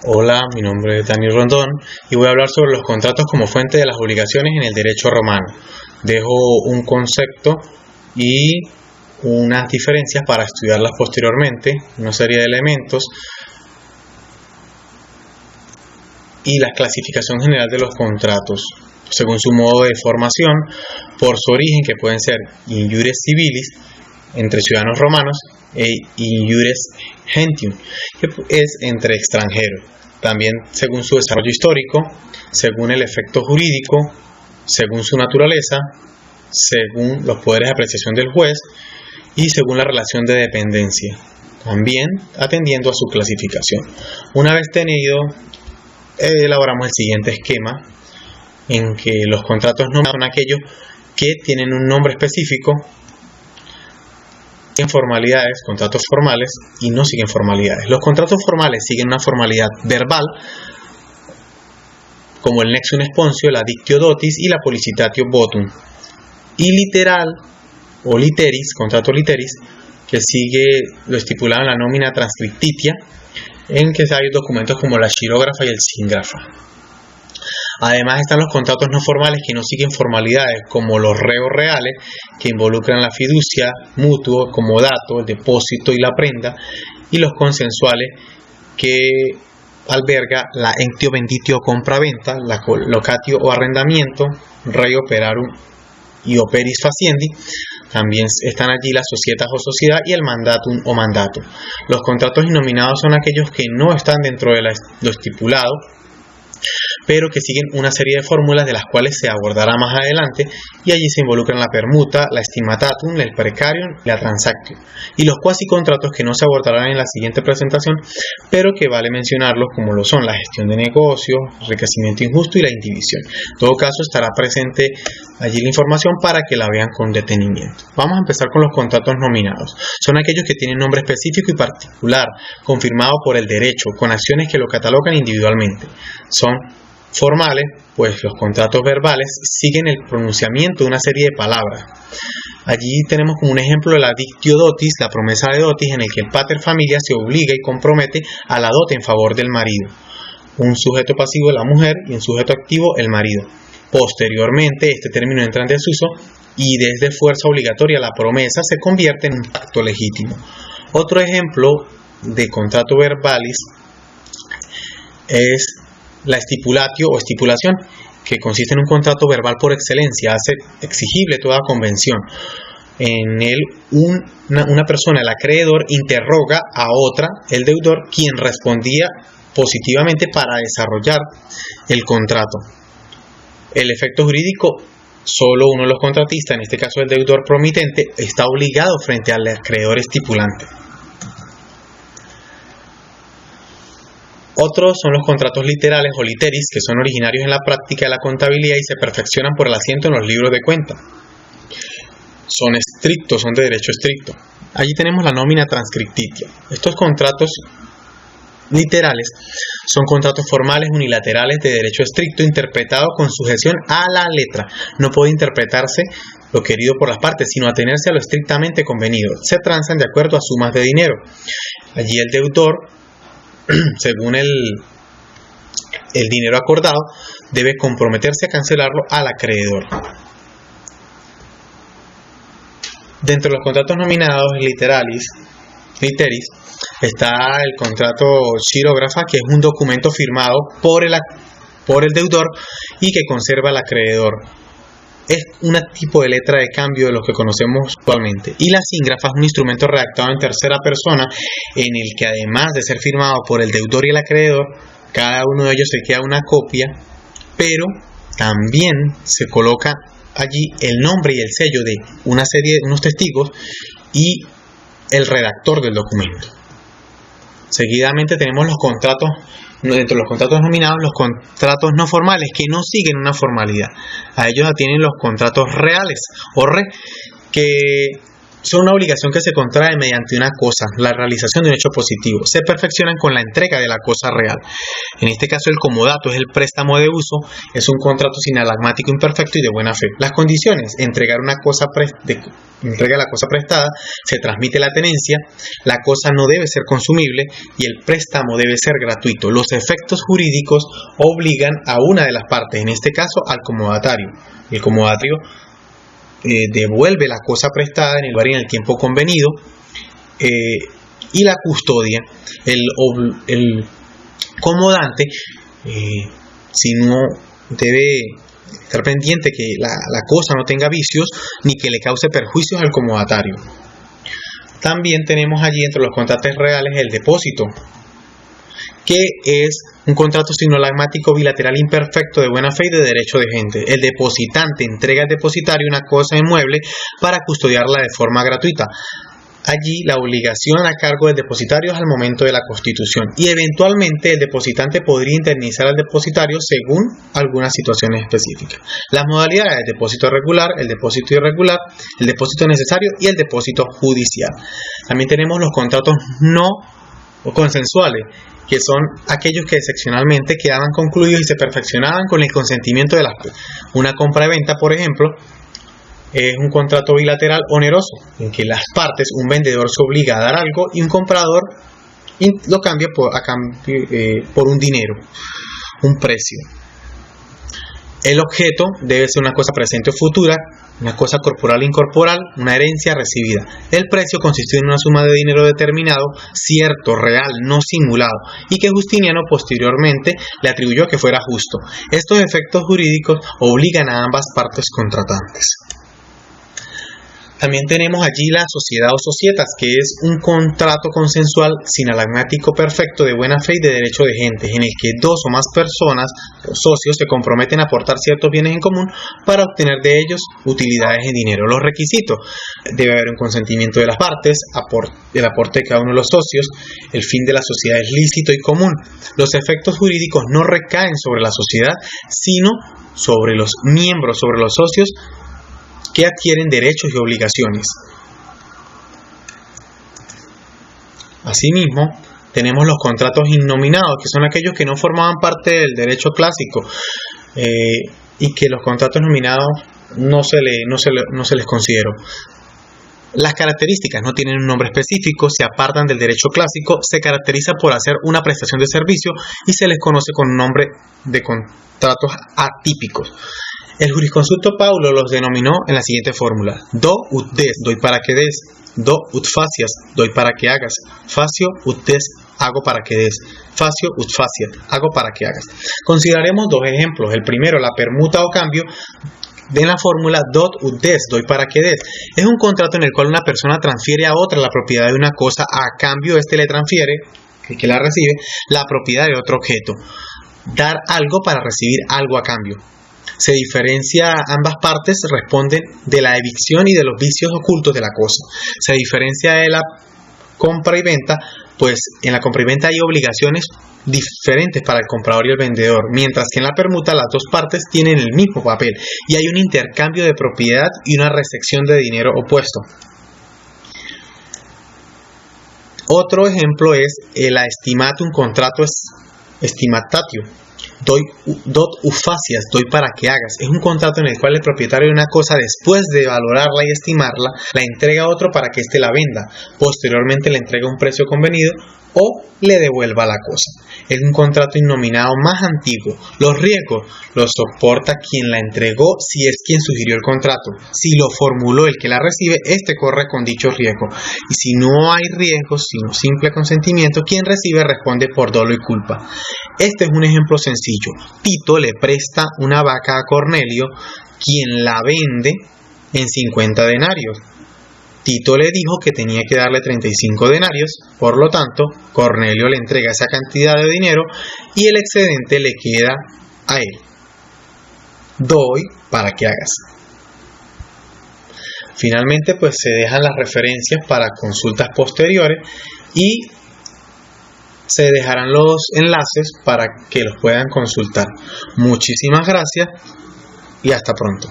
Hola, mi nombre es Daniel Rondón y voy a hablar sobre los contratos como fuente de las obligaciones en el derecho romano. Dejo un concepto y unas diferencias para estudiarlas posteriormente, una serie de elementos y la clasificación general de los contratos, según su modo de formación, por su origen, que pueden ser in iure civilis, entre ciudadanos romanos, e in iures gentium, que es entre extranjeros. También según su desarrollo histórico, según el efecto jurídico, según su naturaleza, según los poderes de apreciación del juez y según la relación de dependencia, también atendiendo a su clasificación. Una vez tenido, elaboramos el siguiente esquema, en que los contratos nominados son aquellos que tienen un nombre específico, siguen formalidades, contratos formales, y no siguen formalidades. Los contratos formales siguen una formalidad verbal, como el nexum sponsio, la dictio dotis y la policitatio votum, y literal o literis, contrato literis, que sigue lo estipulado en la nómina transcriptitia, en que hay documentos como la xirógrafa y el síngrafa. Además están los contratos no formales que no siguen formalidades, como los reos reales, que involucran la fiducia, mutuo, comodato, el depósito y la prenda, y los consensuales, que alberga la emptio venditio o compra-venta, la locatio o arrendamiento, rei operarum y operis faciendi. También están allí la societas o sociedad y el mandatum o mandato. Los contratos innominados son aquellos que no están dentro de lo estipulado, pero que siguen una serie de fórmulas de las cuales se abordará más adelante, y allí se involucran la permuta, la stigmatatum, el precarium y la transactio, y los cuasi contratos que no se abordarán en la siguiente presentación, pero que vale mencionarlos, como lo son la gestión de negocios, enriquecimiento injusto y la indivisión. En todo caso estará presente allí la información para que la vean con detenimiento. Vamos a empezar con los contratos nominados. Son aquellos que tienen nombre específico y particular, confirmado por el derecho, con acciones que lo catalogan individualmente. Son formales, pues los contratos verbales siguen el pronunciamiento de una serie de palabras. Allí tenemos como un ejemplo la dictio dotis, la promesa de dotis, en el que el pater familia se obliga y compromete a la dote en favor del marido. Un sujeto pasivo, la mujer, y un sujeto activo, el marido. Posteriormente, este término entra en desuso y desde fuerza obligatoria la promesa se convierte en un pacto legítimo. Otro ejemplo de contrato verbalis es la stipulatio o estipulación, que consiste en un contrato verbal por excelencia, hace exigible toda convención. En él una persona, el acreedor, interroga a otra, el deudor, quien respondía positivamente para desarrollar el contrato. El efecto jurídico, solo uno de los contratistas, en este caso el deudor promitente, está obligado frente al acreedor estipulante. Otros son los contratos literales o literis, que son originarios en la práctica de la contabilidad y se perfeccionan por el asiento en los libros de cuenta. Son estrictos, son de derecho estricto. Allí tenemos la nómina transcriptitia. Estos contratos literales son contratos formales unilaterales de derecho estricto interpretados con sujeción a la letra. No puede interpretarse lo querido por las partes, sino atenerse a lo estrictamente convenido. Se transan de acuerdo a sumas de dinero. Allí el deudor, según el dinero acordado, debe comprometerse a cancelarlo al acreedor. Dentro de los contratos nominados literis está el contrato xirógrafa, que es un documento firmado por el deudor y que conserva el acreedor. Es un tipo de letra de cambio de los que conocemos actualmente. Y la síngrafa es un instrumento redactado en tercera persona, en el que además de ser firmado por el deudor y el acreedor, cada uno de ellos se queda una copia, pero también se coloca allí el nombre y el sello de unos testigos y el redactor del documento. Seguidamente tenemos los contratos, dentro de los contratos nominados, los contratos no formales, que no siguen una formalidad. A ellos atienden los contratos reales o que son una obligación que se contrae mediante una cosa, la realización de un hecho positivo. Se perfeccionan con la entrega de la cosa real. En este caso, el comodato es el préstamo de uso, es un contrato sinalagmático imperfecto y de buena fe. Las condiciones: entrega la cosa prestada, se transmite la tenencia, la cosa no debe ser consumible y el préstamo debe ser gratuito. Los efectos jurídicos obligan a una de las partes, en este caso al comodatario. El comodatario devuelve la cosa prestada en el lugar y en el tiempo convenido, y la custodia. El comodante, si no, debe estar pendiente que la cosa no tenga vicios ni que le cause perjuicios al comodatario. También tenemos allí entre los contratos reales el depósito, que es un contrato sinolagmático bilateral imperfecto de buena fe y de derecho de gente. El depositante entrega al depositario una cosa inmueble para custodiarla de forma gratuita. Allí la obligación a cargo del depositario es al momento de la constitución, y eventualmente el depositante podría indemnizar al depositario según algunas situaciones específicas. Las modalidades: el depósito regular, el depósito irregular, el depósito necesario y el depósito judicial. También tenemos los contratos no consensuales, que son aquellos que excepcionalmente quedaban concluidos y se perfeccionaban con el consentimiento de las partes. Una compra-venta, por ejemplo, es un contrato bilateral oneroso, en que las partes, un vendedor se obliga a dar algo y un comprador lo cambia por un dinero, un precio. El objeto debe ser una cosa presente o futura, una cosa corporal o incorporal, una herencia recibida. El precio consiste en una suma de dinero determinado, cierto, real, no simulado, y que Justiniano posteriormente le atribuyó que fuera justo. Estos efectos jurídicos obligan a ambas partes contratantes. También tenemos allí la sociedad o societas, que es un contrato consensual sinalagmático perfecto de buena fe y de derecho de gente, en el que dos o más personas o socios se comprometen a aportar ciertos bienes en común para obtener de ellos utilidades en dinero. Los requisitos: debe haber un consentimiento de las partes, el aporte de cada uno de los socios, el fin de la sociedad es lícito y común. Los efectos jurídicos no recaen sobre la sociedad, sino sobre los miembros, sobre los socios, que adquieren derechos y obligaciones. Asimismo, tenemos los contratos innominados, que son aquellos que no formaban parte del derecho clásico, y que los contratos nominados no se les consideró. Las características: no tienen un nombre específico, se apartan del derecho clásico, se caracteriza por hacer una prestación de servicio y se les conoce con un nombre de contratos atípicos. El jurisconsulto Paulo los denominó en la siguiente fórmula: do ut des, doy para que des; do ut facias, doy para que hagas; facio ut des, hago para que des; facio ut facias, hago para que hagas. Consideraremos dos ejemplos. El primero, la permuta o cambio de la fórmula dot ut des, doy para que des. Es un contrato en el cual una persona transfiere a otra la propiedad de una cosa, a cambio éste le transfiere, el que la recibe, la propiedad de otro objeto. Dar algo para recibir algo a cambio. Se diferencia, ambas partes responden de la evicción y de los vicios ocultos de la cosa. Se diferencia de la compra y venta, pues en la compra y venta hay obligaciones diferentes para el comprador y el vendedor, mientras que en la permuta las dos partes tienen el mismo papel y hay un intercambio de propiedad y una recepción de dinero opuesto. Otro ejemplo es el estimatum contrato estimatatio. Dot ut facias, doy para que hagas. Es un contrato en el cual el propietario de una cosa, después de valorarla y estimarla, la entrega a otro para que éste la venda. Posteriormente le entrega un precio convenido o le devuelva la cosa. Es un contrato innominado más antiguo. Los riesgos los soporta quien la entregó, si es quien sugirió el contrato. Si lo formuló el que la recibe, este corre con dicho riesgo. Y si no hay riesgos, sino simple consentimiento, quien recibe responde por dolo y culpa. Este es un ejemplo sencillo. Tito le presta una vaca a Cornelio, quien la vende en 50 denarios. Tito le dijo que tenía que darle 35 denarios, por lo tanto, Cornelio le entrega esa cantidad de dinero y el excedente le queda a él. Doy para que hagas. Finalmente, pues se dejan las referencias para consultas posteriores y se dejarán los enlaces para que los puedan consultar. Muchísimas gracias y hasta pronto.